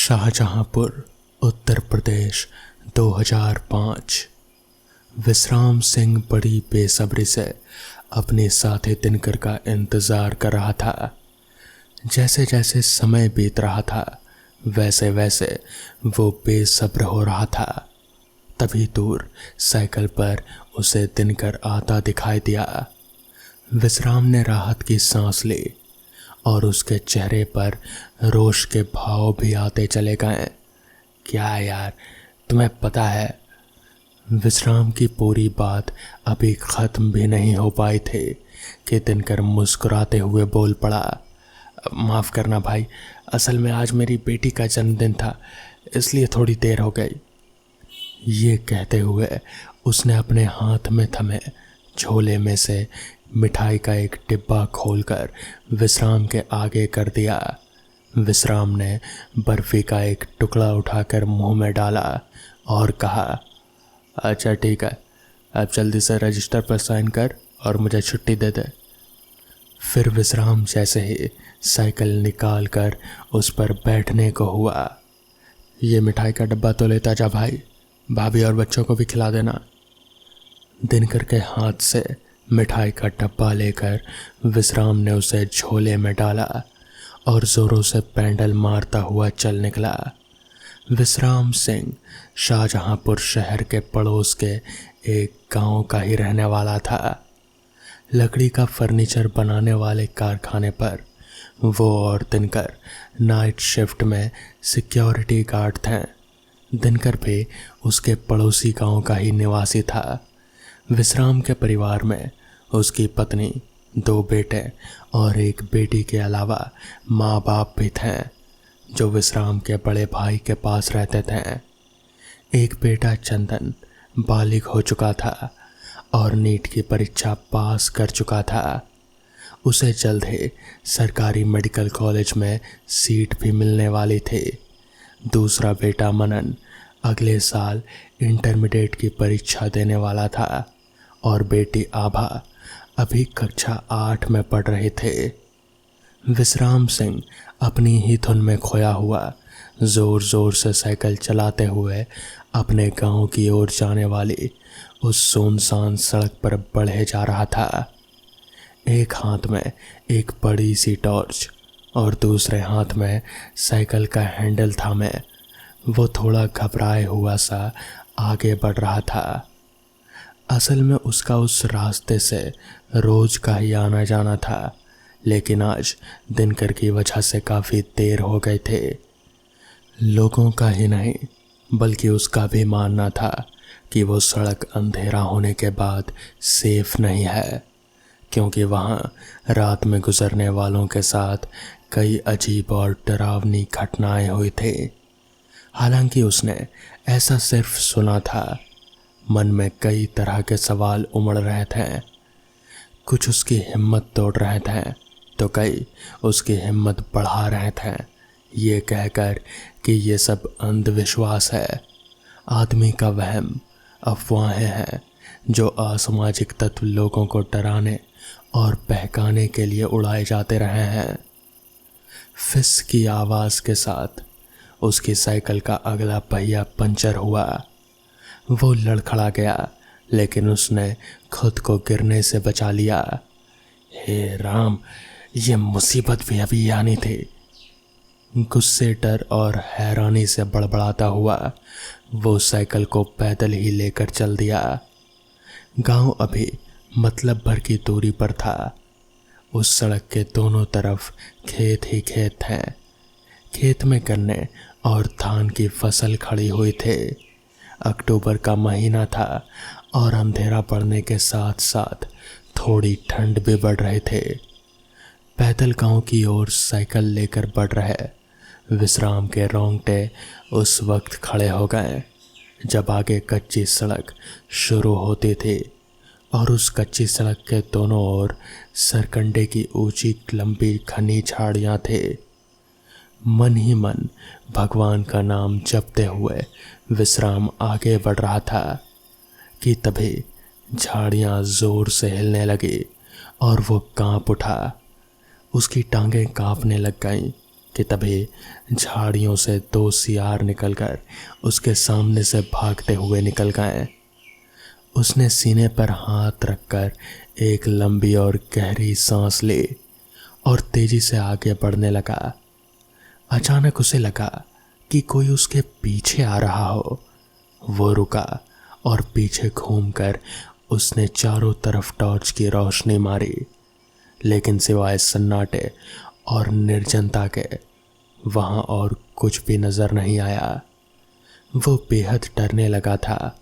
शाहजहांपुर, उत्तर प्रदेश, 2005। विश्राम सिंह बड़ी बेसब्री से अपने साथी दिनकर का इंतजार कर रहा था। जैसे जैसे समय बीत रहा था वैसे वैसे वो बेसब्र हो रहा था। तभी दूर साइकिल पर उसे दिनकर आता दिखाई दिया। विश्राम ने राहत की सांस ली और उसके चेहरे पर रोष के भाव भी आते चले गए। क्या यार, तुम्हें पता है? विश्राम की पूरी बात अभी खत्म भी नहीं हो पाई थी कि दिनकर मुस्कुराते हुए बोल पड़ा, माफ़ करना भाई, असल में आज मेरी बेटी का जन्मदिन था, इसलिए थोड़ी देर हो गई। ये कहते हुए उसने अपने हाथ में थमे झोले में से मिठाई का एक डिब्बा खोलकर विश्राम के आगे कर दिया। विश्राम ने बर्फी का एक टुकड़ा उठाकर मुंह में डाला और कहा, अच्छा ठीक है, अब जल्दी से रजिस्टर पर साइन कर और मुझे छुट्टी दे दे। फिर विश्राम जैसे ही साइकिल निकाल कर उस पर बैठने को हुआ, ये मिठाई का डब्बा तो लेता जा भाई, भाभी और बच्चों को भी खिला देना। दिनकर के हाथ से मिठाई का डब्बा लेकर विश्राम ने उसे झोले में डाला और जोरों से पैंडल मारता हुआ चल निकला। विश्राम सिंह शाहजहांपुर शहर के पड़ोस के एक गांव का ही रहने वाला था। लकड़ी का फर्नीचर बनाने वाले कारखाने पर वो और दिनकर नाइट शिफ्ट में सिक्योरिटी गार्ड थे। दिनकर भी उसके पड़ोसी गांव का ही निवासी था। विश्राम के परिवार में उसकी पत्नी, 2 बेटे और एक बेटी के अलावा माँ बाप भी थे जो विश्राम के बड़े भाई के पास रहते थे। एक बेटा चंदन बालिग हो चुका था और नीट की परीक्षा पास कर चुका था। उसे जल्द ही सरकारी मेडिकल कॉलेज में सीट भी मिलने वाली थी। दूसरा बेटा मनन अगले साल इंटरमीडिएट की परीक्षा देने वाला था और बेटी आभा अभी कक्षा 8 में पढ़ रहे थे। विश्राम सिंह अपनी ही धुन में खोया हुआ जोर जोर से साइकिल चलाते हुए अपने गांव की ओर जाने वाली उस सुनसान सड़क पर बढ़े जा रहा था। एक हाथ में एक बड़ी सी टॉर्च और दूसरे हाथ में साइकिल का हैंडल थामे वो थोड़ा घबराए हुआ सा आगे बढ़ रहा था। असल में उसका उस रास्ते से रोज का ही आना जाना था, लेकिन आज दिनकर की वजह से काफ़ी देर हो गए थे। लोगों का ही नहीं बल्कि उसका भी मानना था कि वो सड़क अंधेरा होने के बाद सेफ नहीं है, क्योंकि वहाँ रात में गुजरने वालों के साथ कई अजीब और डरावनी घटनाएं हुई थी। हालांकि उसने ऐसा सिर्फ सुना था, मन में कई तरह के सवाल उमड़ रहे थे। कुछ उसकी हिम्मत तोड़ रहे थे तो कई उसकी हिम्मत बढ़ा रहे थे, ये कहकर कि ये सब अंधविश्वास है, आदमी का वहम, अफवाहें हैं जो असामाजिक तत्व लोगों को डराने और बहकाने के लिए उड़ाए जाते रहे हैं। फिस की आवाज़ के साथ उसकी साइकिल का अगला पहिया पंचर हुआ। वो लड़खड़ा गया, लेकिन उसने खुद को गिरने से बचा लिया। हे राम, ये मुसीबत भी अभी आनी थी। गुस्से, डर और हैरानी से बड़बड़ाता हुआ वो साइकिल को पैदल ही लेकर चल दिया। गांव अभी मतलब भर की दूरी पर था। उस सड़क के दोनों तरफ खेत ही खेत थे। खेत में गन्ने और धान की फसल खड़ी हुई थी। अक्टूबर का महीना था और अंधेरा पड़ने के साथ साथ थोड़ी ठंड भी बढ़ रहे थे। पैदल गांव की ओर साइकिल लेकर बढ़ रहे विश्राम के रोंगटे उस वक्त खड़े हो गए जब आगे कच्ची सड़क शुरू होती थी और उस कच्ची सड़क के दोनों ओर सरकंडे की ऊंची लंबी घनी झाड़ियाँ थे। मन ही मन भगवान का नाम जपते हुए विश्राम आगे बढ़ रहा था कि तभी झाड़ियाँ जोर से हिलने लगी और वो कांप उठा। उसकी टांगें कांपने लग गईं कि तभी झाड़ियों से दो सियार निकलकर उसके सामने से भागते हुए निकल गए। उसने सीने पर हाथ रखकर एक लंबी और गहरी सांस ली और तेजी से आगे बढ़ने लगा। अचानक उसे लगा कि कोई उसके पीछे आ रहा हो। वो रुका और पीछे घूमकर उसने चारों तरफ टॉर्च की रोशनी मारी, लेकिन सिवाय सन्नाटे और निर्जनता के वहां और कुछ भी नजर नहीं आया। वो बेहद डरने लगा था।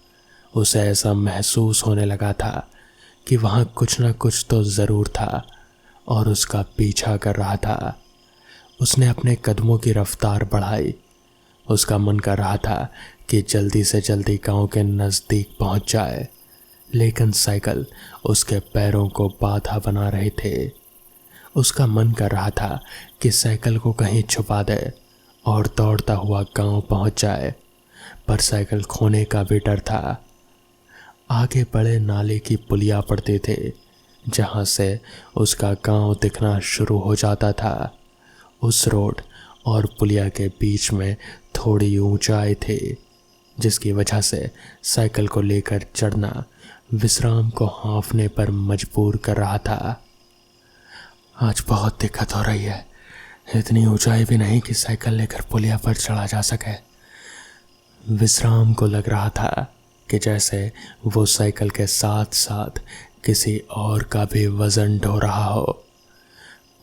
उसे ऐसा महसूस होने लगा था कि वहां कुछ न कुछ तो जरूर था और उसका पीछा कर रहा था। उसने अपने कदमों की रफ्तार बढ़ाई। उसका मन कर रहा था कि जल्दी से जल्दी गांव के नज़दीक पहुंच जाए, लेकिन साइकिल उसके पैरों को बाधा बना रहे थे। उसका मन कर रहा था कि साइकिल को कहीं छुपा दे और दौड़ता हुआ गांव पहुंच जाए, पर साइकिल खोने का भी डर था। आगे बड़े नाले की पुलिया पड़ते थे, जहां से उसका गांव दिखना शुरू हो जाता था। उस रोड और पुलिया के बीच में थोड़ी ऊंचाई थी, जिसकी वजह से साइकिल को लेकर चढ़ना विश्राम को हाँफने पर मजबूर कर रहा था। आज बहुत दिक्कत हो रही है। इतनी ऊंचाई भी नहीं कि साइकिल लेकर पुलिया पर चढ़ा जा सके। विश्राम को लग रहा था कि जैसे वो साइकिल के साथ साथ किसी और का भी वजन ढो रहा हो।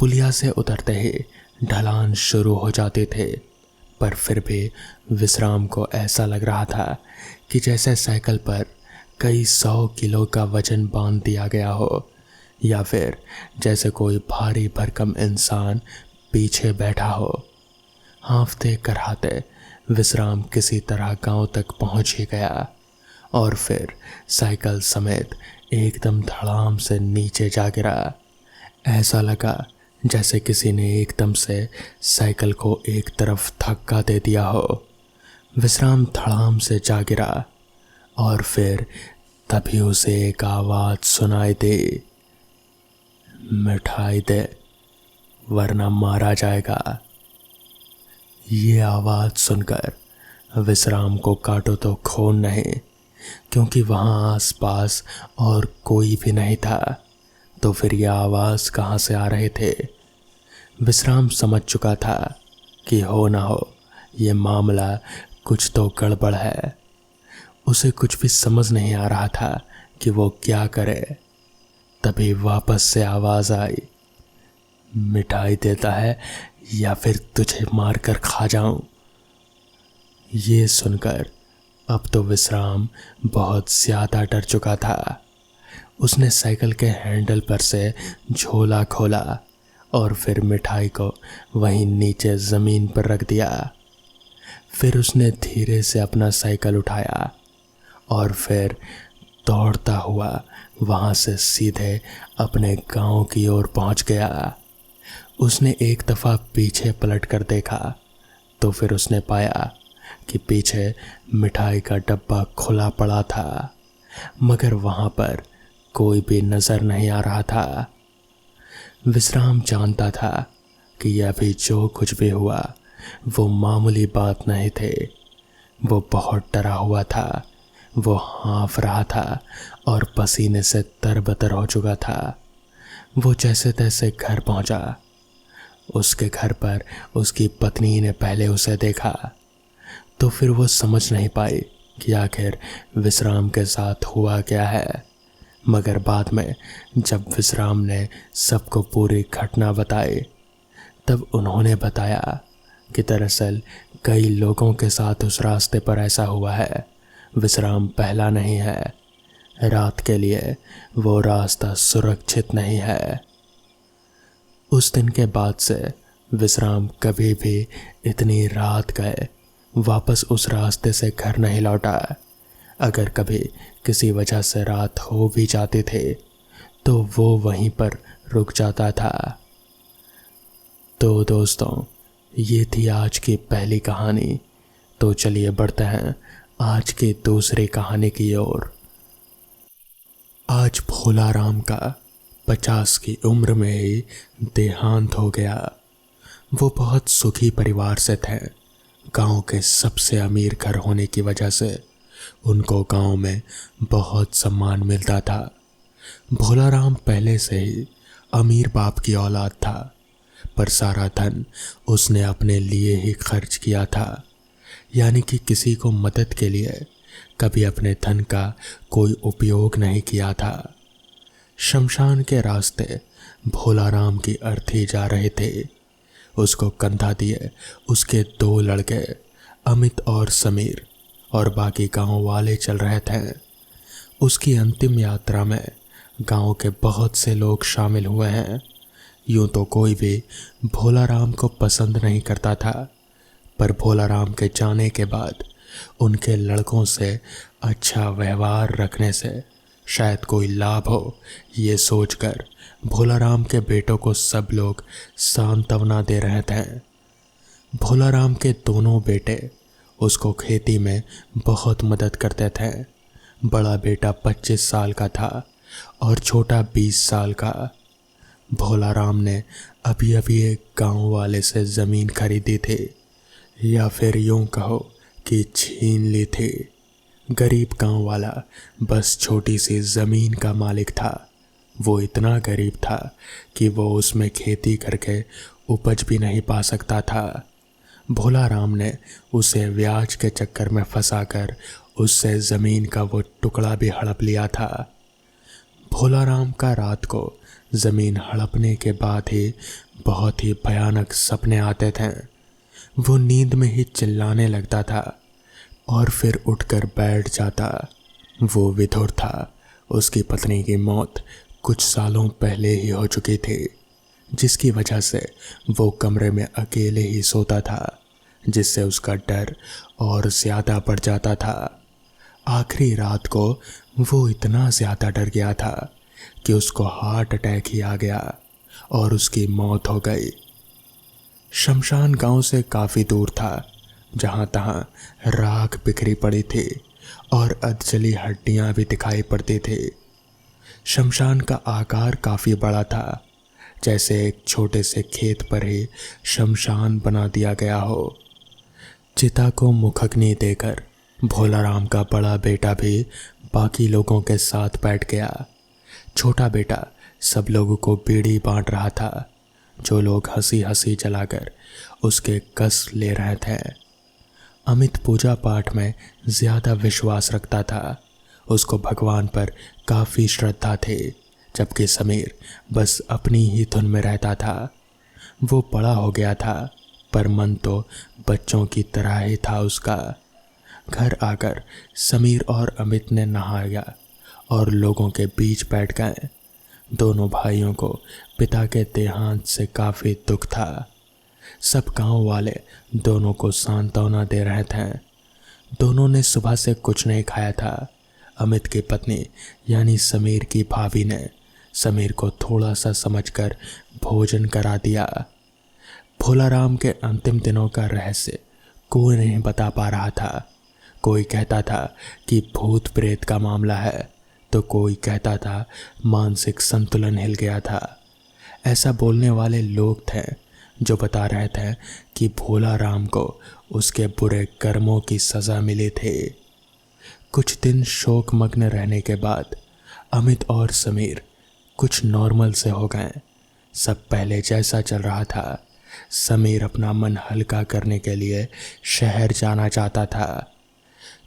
पुलिया से उतरते ही ढलान शुरू हो जाते थे, पर फिर भी विश्राम को ऐसा लग रहा था कि जैसे साइकिल पर कई 100 किलो का वजन बांध दिया गया हो, या फिर जैसे कोई भारी भरकम इंसान पीछे बैठा हो। हाँफते कराहते विश्राम किसी तरह गांव तक पहुंच ही गया और फिर साइकिल समेत एकदम धड़ाम से नीचे जा गिरा। ऐसा लगा जैसे किसी ने एकदम से साइकिल को एक तरफ धक्का दे दिया हो। विश्राम धड़ाम से जा गिरा और फिर तभी उसे एक आवाज सुनाई दी, मिठाई दे वरना मारा जाएगा। ये आवाज सुनकर विश्राम को काटो तो खून नहीं, क्योंकि वहां आसपास और कोई भी नहीं था। तो फिर यह आवाज कहां से आ रहे थे? विश्राम समझ चुका था कि हो ना हो ये मामला कुछ तो गड़बड़ है। उसे कुछ भी समझ नहीं आ रहा था कि वो क्या करे। तभी वापस से आवाज आई, मिठाई देता है या फिर तुझे मारकर खा जाऊं। ये सुनकर अब तो विश्राम बहुत ज्यादा डर चुका था। उसने साइकिल के हैंडल पर से झोला खोला और फिर मिठाई को वहीं नीचे जमीन पर रख दिया। फिर उसने धीरे से अपना साइकिल उठाया और फिर दौड़ता हुआ वहां से सीधे अपने गांव की ओर पहुंच गया। उसने एक दफा पीछे पलट कर देखा तो फिर उसने पाया कि पीछे मिठाई का डब्बा खुला पड़ा था, मगर वहां पर कोई भी नजर नहीं आ रहा था। विश्राम जानता था कि यह भी जो कुछ भी हुआ वो मामूली बात नहीं थे। वो बहुत डरा हुआ था। वो हाँफ रहा था और पसीने से तरबतर हो चुका था। वो जैसे तैसे घर पहुंचा। उसके घर पर उसकी पत्नी ने पहले उसे देखा, तो फिर वो समझ नहीं पाई कि आखिर विश्राम के साथ हुआ क्या है। मगर बाद में जब विश्राम ने सबको पूरी घटना बताई, तब उन्होंने बताया कि दरअसल कई लोगों के साथ उस रास्ते पर ऐसा हुआ है। विश्राम पहला नहीं है। रात के लिए वो रास्ता सुरक्षित नहीं है। उस दिन के बाद से विश्राम कभी भी इतनी रात गए वापस उस रास्ते से घर नहीं लौटा। अगर कभी किसी वजह से रात हो भी जाते थे तो वो वहीं पर रुक जाता था। तो दोस्तों, ये थी आज की पहली कहानी। तो चलिए बढ़ते हैं आज की दूसरी कहानी की ओर। आज भोलाराम का 50 की उम्र में ही देहांत हो गया। वो बहुत सुखी परिवार से थे। गांव के सबसे अमीर घर होने की वजह से उनको गांव में बहुत सम्मान मिलता था। भोलाराम पहले से ही अमीर बाप की औलाद था, पर सारा धन उसने अपने लिए ही खर्च किया था, यानी कि किसी को मदद के लिए कभी अपने धन का कोई उपयोग नहीं किया था। शमशान के रास्ते भोलाराम की अर्थी जा रहे थे। उसको कंधा दिए उसके 2 लड़के अमित और समीर और बाकी गांव वाले चल रहे थे। उसकी अंतिम यात्रा में गांव के बहुत से लोग शामिल हुए हैं। यूं तो कोई भी भोलाराम को पसंद नहीं करता था, पर भोलाराम के जाने के बाद उनके लड़कों से अच्छा व्यवहार रखने से शायद कोई लाभ हो, ये सोचकर भोलाराम के बेटों को सब लोग सांत्वना दे रहे थे। भोलाराम के दोनों बेटे उसको खेती में बहुत मदद करते थे। बड़ा बेटा 25 साल का था और छोटा 20 साल का। भोलाराम ने अभी अभी एक गांव वाले से ज़मीन खरीदी थी, या फिर यूं कहो कि छीन ली थी। गरीब गांव वाला बस छोटी सी ज़मीन का मालिक था। वो इतना गरीब था कि वो उसमें खेती करके उपज भी नहीं पा सकता था। भोलाराम ने उसे ब्याज के चक्कर में फंसाकर उससे ज़मीन का वो टुकड़ा भी हड़प लिया था। भोलाराम का रात को ज़मीन हड़पने के बाद ही बहुत ही भयानक सपने आते थे। वो नींद में ही चिल्लाने लगता था और फिर उठकर बैठ जाता। वो विधुर था। उसकी पत्नी की मौत कुछ सालों पहले ही हो चुकी थी, जिसकी वजह से वो कमरे में अकेले ही सोता था, जिससे उसका डर और ज़्यादा बढ़ जाता था। आखिरी रात को वो इतना ज़्यादा डर गया था कि उसको हार्ट अटैक ही आ गया और उसकी मौत हो गई। शमशान गांव से काफ़ी दूर था, जहाँ तहाँ राख बिखरी पड़ी थी और अधजली हड्डियाँ भी दिखाई पड़ती थी। शमशान का आकार काफ़ी बड़ा था, जैसे एक छोटे से खेत पर ही शमशान बना दिया गया हो। चिता को मुखग्नि देकर भोलाराम का बड़ा बेटा भी बाकी लोगों के साथ बैठ गया। छोटा बेटा सब लोगों को बीड़ी बांट रहा था, जो लोग हंसी हंसी जलाकर उसके कस ले रहे थे। अमित पूजा पाठ में ज़्यादा विश्वास रखता था। उसको भगवान पर काफ़ी श्रद्धा थी, जबकि समीर बस अपनी ही धुन में रहता था। वो बड़ा हो गया था, पर मन तो बच्चों की तरह ही था उसका। घर आकर समीर और अमित ने नहाया और लोगों के बीच बैठ गए। दोनों भाइयों को पिता के देहांत से काफ़ी दुख था। सब गांव वाले दोनों को सांत्वना दे रहे थे। दोनों ने सुबह से कुछ नहीं खाया था। अमित की पत्नी यानी समीर की भाभी ने समीर को थोड़ा सा समझकर भोजन करा दिया। भोलाराम के अंतिम दिनों का रहस्य कोई नहीं बता पा रहा था। कोई कहता था कि भूत प्रेत का मामला है, तो कोई कहता था मानसिक संतुलन हिल गया था। ऐसा बोलने वाले लोग थे जो बता रहे थे कि भोलाराम को उसके बुरे कर्मों की सज़ा मिली थी। कुछ दिन शोकमग्न रहने के बाद अमित और समीर कुछ नॉर्मल से हो गए। सब पहले जैसा चल रहा था। समीर अपना मन हल्का करने के लिए शहर जाना चाहता था,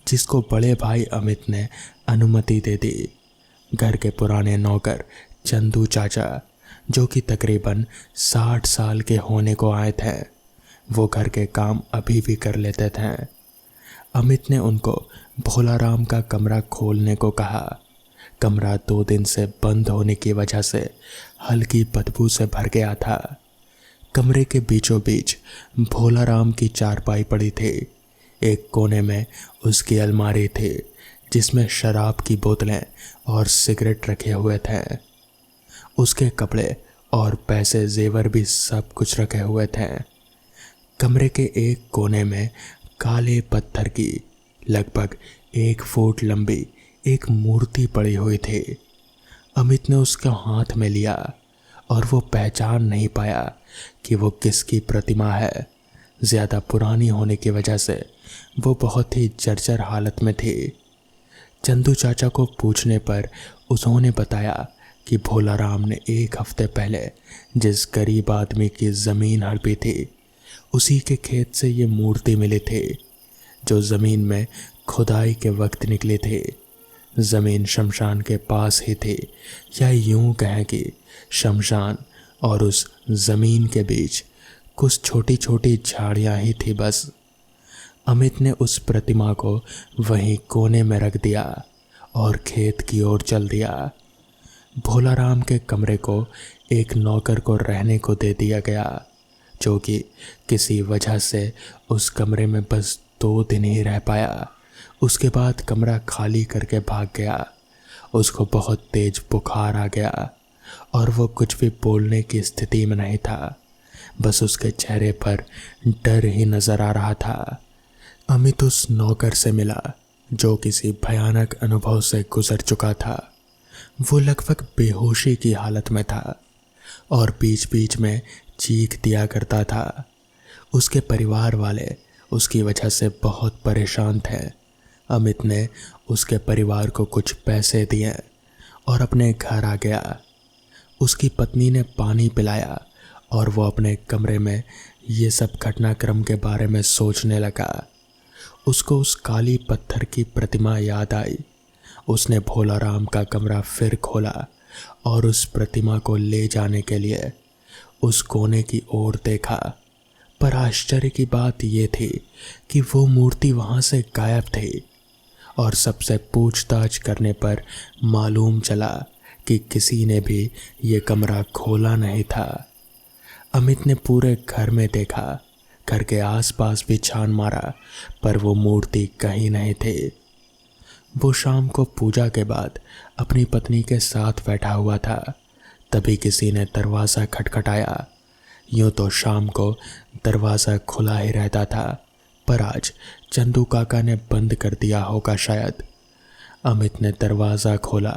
जिसको बड़े भाई अमित ने अनुमति दे दी। घर के पुराने नौकर चंदू चाचा, जो कि तकरीबन 60 साल के होने को आए थे, वो घर के काम अभी भी कर लेते थे। अमित ने उनको भोलाराम का कमरा खोलने को कहा। कमरा 2 दिन से बंद होने की वजह से हल्की बदबू से भर गया था। कमरे के बीचों बीच भोलाराम की चारपाई पड़ी थी। एक कोने में उसकी अलमारी थी, जिसमें शराब की बोतलें और सिगरेट रखे हुए थे। उसके कपड़े और पैसे जेवर भी सब कुछ रखे हुए थे। कमरे के एक कोने में काले पत्थर की लगभग 1 फुट लंबी एक मूर्ति पड़ी हुई थी। अमित ने उसका हाथ में लिया और वो पहचान नहीं पाया कि वो किसकी प्रतिमा है। ज़्यादा पुरानी होने की वजह से वो बहुत ही जर्जर हालत में थी। चंदू चाचा को पूछने पर उन्होंने बताया कि भोलाराम ने 1 हफ्ते पहले जिस गरीब आदमी की ज़मीन हड़पी थी, उसी के खेत से ये मूर्ति मिली थी, जो ज़मीन में खुदाई के वक्त निकली थी। ज़मीन शमशान के पास ही थी, या यूं कहें कि शमशान और उस ज़मीन के बीच कुछ छोटी छोटी झाड़ियाँ ही थी बस। अमित ने उस प्रतिमा को वहीं कोने में रख दिया और खेत की ओर चल दिया। भोलाराम के कमरे को एक नौकर को रहने को दे दिया गया, जो कि किसी वजह से उस कमरे में बस 2 दिन ही रह पाया। उसके बाद कमरा खाली करके भाग गया। उसको बहुत तेज बुखार आ गया और वो कुछ भी बोलने की स्थिति में नहीं था। बस उसके चेहरे पर डर ही नजर आ रहा था। अमित उस नौकर से मिला जो किसी भयानक अनुभव से गुजर चुका था। वो लगभग बेहोशी की हालत में था और बीच बीच में चीख दिया करता था। उसके परिवार वाले उसकी वजह से बहुत परेशान थे। अमित ने उसके परिवार को कुछ पैसे दिए और अपने घर आ गया। उसकी पत्नी ने पानी पिलाया और वो अपने कमरे में ये सब घटनाक्रम के बारे में सोचने लगा। उसको उस काली पत्थर की प्रतिमा याद आई। उसने भोलाराम का कमरा फिर खोला और उस प्रतिमा को ले जाने के लिए उस कोने की ओर देखा। पर आश्चर्य की बात यह थी कि वो मूर्ति वहां से गायब थी और सबसे पूछताछ करने पर मालूम चला कि किसी ने भी ये कमरा खोला नहीं था। अमित ने पूरे घर में देखा, घर के आसपास भी छान मारा, पर वो मूर्ति कहीं नहीं थी। वो शाम को पूजा के बाद अपनी पत्नी के साथ बैठा हुआ था। तभी किसी ने दरवाज़ा खटखटाया। यूँ तो शाम को दरवाज़ा खुला ही रहता था, पर आज चंदू काका ने बंद कर दिया होगा शायद। अमित ने दरवाज़ा खोला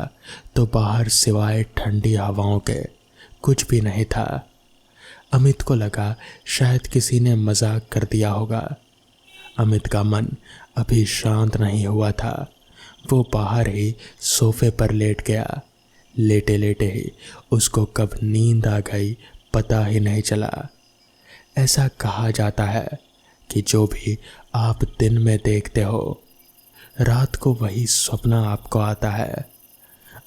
तो बाहर सिवाय ठंडी हवाओं के कुछ भी नहीं था। अमित को लगा शायद किसी ने मजाक कर दिया होगा। अमित का मन अभी शांत नहीं हुआ था। वो बाहर ही सोफे पर लेट गया। लेटे लेटे ही उसको कब नींद आ गई पता ही नहीं चला। ऐसा कहा जाता है कि जो भी आप दिन में देखते हो, रात को वही स्वप्न आपको आता है।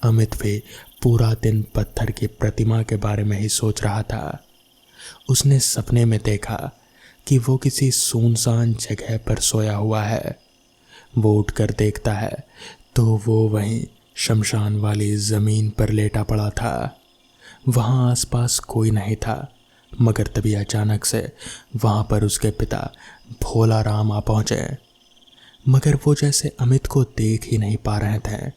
अमित भी पूरा दिन पत्थर की प्रतिमा के बारे में ही सोच रहा था। उसने सपने में देखा कि वो किसी सुनसान जगह पर सोया हुआ है। वो उठकर देखता है तो वो वहीं शमशान वाली ज़मीन पर लेटा पड़ा था। वहाँ आसपास कोई नहीं था, मगर तभी अचानक से वहाँ पर उसके पिता भोलाराम आ पहुँचे। मगर वो जैसे अमित को देख ही नहीं पा रहे थे।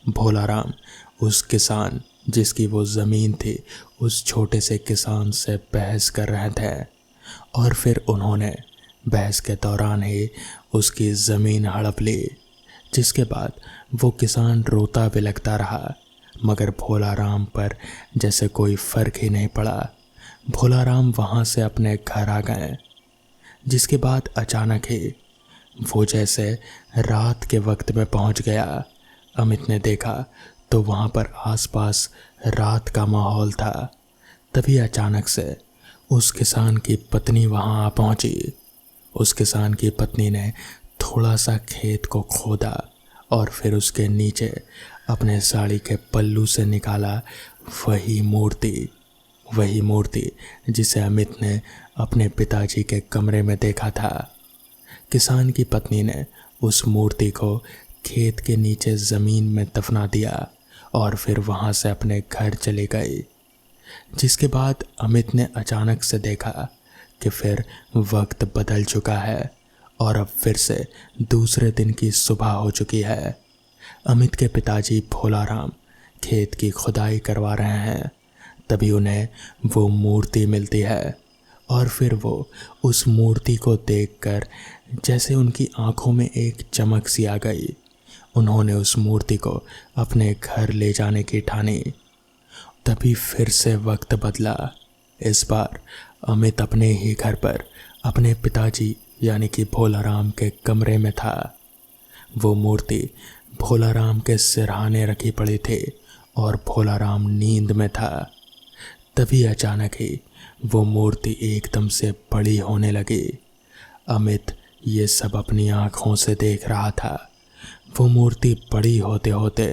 भोलाराम उस किसान जिसकी वो ज़मीन थी, उस छोटे से किसान से बहस कर रहे थे और फिर उन्होंने बहस के दौरान ही उसकी ज़मीन हड़प ली। जिसके बाद वो किसान रोता भी लगता रहा, मगर भोलाराम पर जैसे कोई फ़र्क ही नहीं पड़ा। भोलाराम वहाँ से अपने घर आ गए। जिसके बाद अचानक ही वो जैसे रात के वक्त में पहुँच गया। अमित ने देखा तो वहाँ पर आसपास रात का माहौल था। तभी अचानक से उस किसान की पत्नी वहाँ आ पहुँची। उस किसान की पत्नी ने थोड़ा सा खेत को खोदा और फिर उसके नीचे अपने साड़ी के पल्लू से निकाला वही मूर्ति जिसे अमित ने अपने पिताजी के कमरे में देखा था। किसान की पत्नी ने उस मूर्ति को खेत के नीचे ज़मीन में दफना दिया और फिर वहाँ से अपने घर चली गई। जिसके बाद अमित ने अचानक से देखा कि फिर वक्त बदल चुका है और अब फिर से दूसरे दिन की सुबह हो चुकी है। अमित के पिताजी भोलाराम खेत की खुदाई करवा रहे हैं। तभी उन्हें वो मूर्ति मिलती है और फिर वो उस मूर्ति को देखकर जैसे उनकी आंखों में एक चमक सी आ गई। उन्होंने उस मूर्ति को अपने घर ले जाने की ठानी। तभी फिर से वक्त बदला। इस बार अमित अपने ही घर पर अपने पिताजी यानी कि भोलाराम के कमरे में था। वो मूर्ति भोलाराम के सिरहाने रखी पड़ी थी और भोलाराम नींद में था। तभी अचानक ही वो मूर्ति एकदम से बड़ी होने लगी। अमित ये सब अपनी आंखों से देख रहा था। वो मूर्ति बड़ी होते होते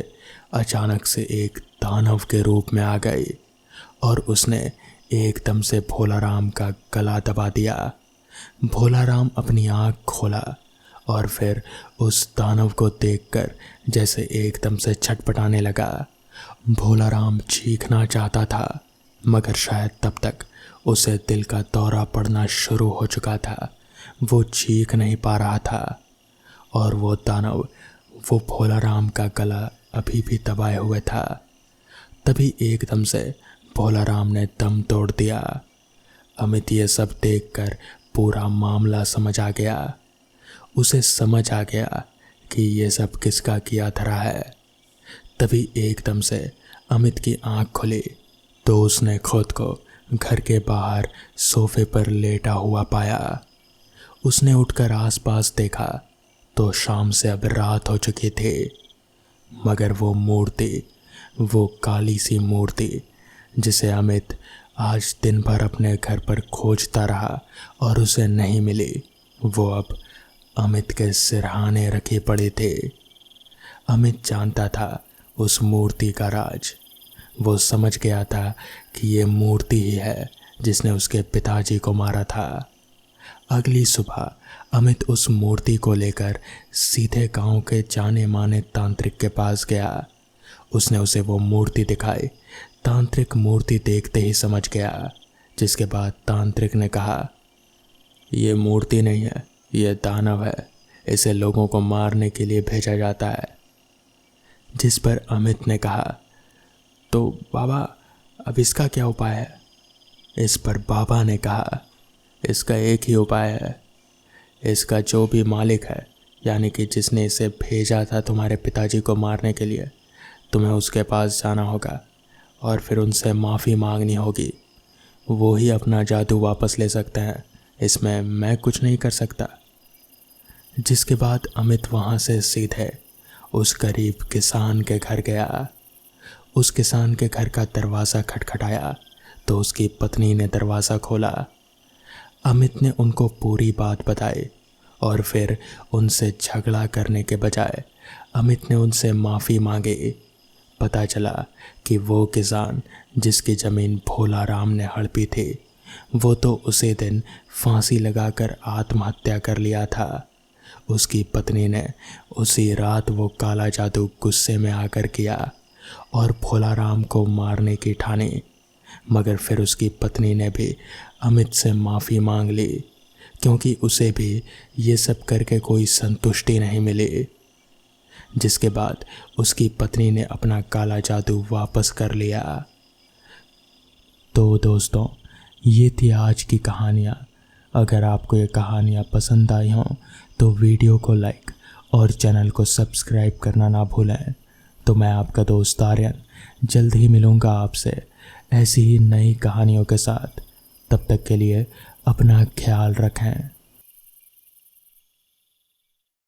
अचानक से एक दानव के रूप में आ गई और उसने एकदम से भोलाराम का गला दबा दिया। भोलाराम अपनी आंख खोला और फिर उस दानव को देखकर जैसे एकदम से छटपटाने लगा। भोलाराम चीखना चाहता था मगर शायद तब तक उसे दिल का दौरा पड़ना शुरू हो चुका था। वो चीख नहीं पा रहा था और वो दानव वो भोलाराम का गला अभी भी दबाए हुए था। तभी एकदम से भोलाराम ने दम तोड़ दिया। अमित ये सब देखकर पूरा मामला समझ आ गया। उसे समझ आ गया कि ये सब किसका किया धरा है। तभी एकदम से अमित की आंख खुली तो उसने खुद को घर के बाहर सोफे पर लेटा हुआ पाया। उसने उठकर आसपास देखा तो शाम से अब रात हो चुकी थी, मगर वो मूर्ति, वो काली सी मूर्ति जिसे अमित आज दिन भर अपने घर पर खोजता रहा और उसे नहीं मिली, वो अब अमित के सिरहाने रखी पड़ी थी। अमित जानता था उस मूर्ति का राज। वो समझ गया था कि ये मूर्ति ही है जिसने उसके पिताजी को मारा था। अगली सुबह अमित उस मूर्ति को लेकर सीधे गांव के जाने माने तांत्रिक के पास गया। उसने उसे वो मूर्ति दिखाई। तांत्रिक मूर्ति देखते ही समझ गया, जिसके बाद तांत्रिक ने कहा, ये मूर्ति नहीं है, ये दानव है। इसे लोगों को मारने के लिए भेजा जाता है। जिस पर अमित ने कहा, तो बाबा अब इसका क्या उपाय है? इस पर बाबा ने कहा, इसका एक ही उपाय है। इसका जो भी मालिक है, यानी कि जिसने इसे भेजा था तुम्हारे पिताजी को मारने के लिए, तुम्हें उसके पास जाना होगा और फिर उनसे माफ़ी मांगनी होगी। वो ही अपना जादू वापस ले सकते हैं, इसमें मैं कुछ नहीं कर सकता। जिसके बाद अमित वहाँ से सीधे उस गरीब किसान के घर गया। उस किसान के घर का दरवाज़ा खटखटाया तो उसकी पत्नी ने दरवाज़ा खोला। अमित ने उनको पूरी बात बताई और फिर उनसे झगड़ा करने के बजाय अमित ने उनसे माफ़ी मांगी। पता चला कि वो किसान जिसकी ज़मीन भोलाराम ने हड़पी थी, वो तो उसी दिन फांसी लगाकर आत्महत्या कर लिया था। उसकी पत्नी ने उसी रात वो काला जादू गुस्से में आकर किया और भोलाराम को मारने की ठानी, मगर फिर उसकी पत्नी ने भी अमित से माफ़ी मांग ली, क्योंकि उसे भी ये सब करके कोई संतुष्टि नहीं मिली। जिसके बाद उसकी पत्नी ने अपना काला जादू वापस कर लिया। तो दोस्तों, ये थी आज की कहानियाँ। अगर आपको ये कहानियाँ पसंद आई हों तो वीडियो को लाइक और चैनल को सब्सक्राइब करना ना भूलें। तो मैं आपका दोस्त आर्यन जल्द ही मिलूँगा आपसे ऐसी ही नई कहानियों के साथ। तब तक के लिए अपना ख्याल रखें।